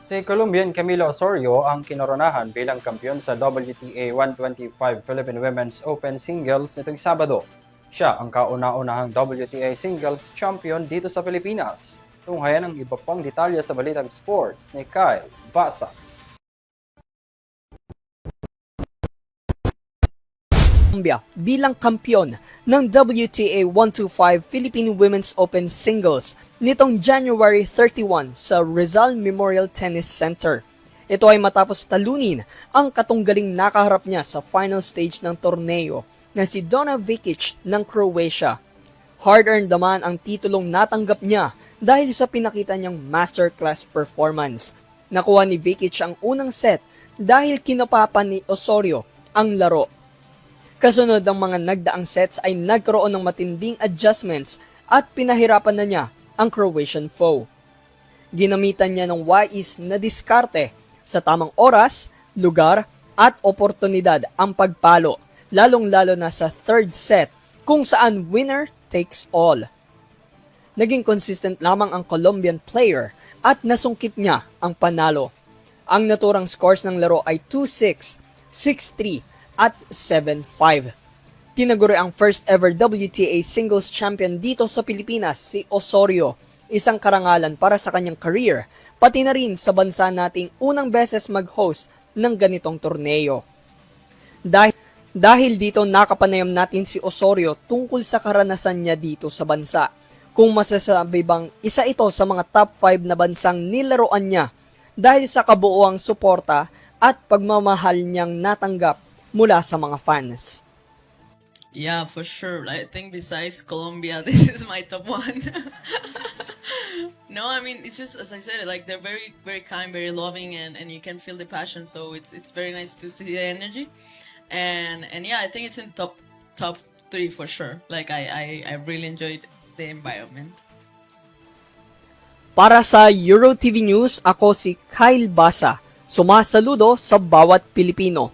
Si Colombian Camilo Osorio ang kinoronahan bilang kampiyon sa WTA 125 Philippine Women's Open Singles nitong Sabado. Siya ang kauna-unahang WTA Singles Champion dito sa Pilipinas. Tunghayan ang iba pang detalye sa Balitang Sports ni Kyle Basa. Colombia bilang kampiyon ng WTA 125 Philippine Women's Open Singles nitong January 31 sa Rizal Memorial Tennis Center. Ito ay matapos talunin ang katunggaling nakaharap niya sa final stage ng torneo na si Donna Vekic ng Croatia. Hard-earned naman ang titulong natanggap niya dahil sa pinakita niyang masterclass performance. Nakuha ni Vekic ang unang set dahil kinapapa ni Osorio ang laro. Kasunod ng mga nagdaang sets ay nagkaroon ng matinding adjustments at pinahirapan na niya ang Croatian foe. Ginamitan niya ng wais na diskarte sa tamang oras, lugar at oportunidad ang pagpalo, lalong-lalo na sa third set kung saan winner takes all. Naging consistent lamang ang Colombian player at nasungkit niya ang panalo. Ang naturang scores ng laro ay 2-6, 6-3, at 7-5. Tinaguri ang first ever WTA singles champion dito sa Pilipinas si Osorio, isang karangalan para sa kanyang career, pati na rin sa bansa nating unang beses mag-host ng ganitong torneo. Dahil dito nakapanayam natin si Osorio tungkol sa karanasan niya dito sa bansa. Kung masasabi bang isa ito sa mga top 5 na bansang nilaroan niya dahil sa kabuuang suporta at pagmamahal niyang natanggap mula sa mga fans. Yeah, for sure. I think besides Colombia, this is my top one. No, I mean, it's just, as I said, like, they're very, very kind, very loving, and you can feel the passion, so it's very nice to see the energy. And yeah, I think it's in top 3 for sure. Like, I really enjoyed the environment. Para sa EuroTV News, ako si Kyle Basa. Sumasaludo sa bawat Pilipino.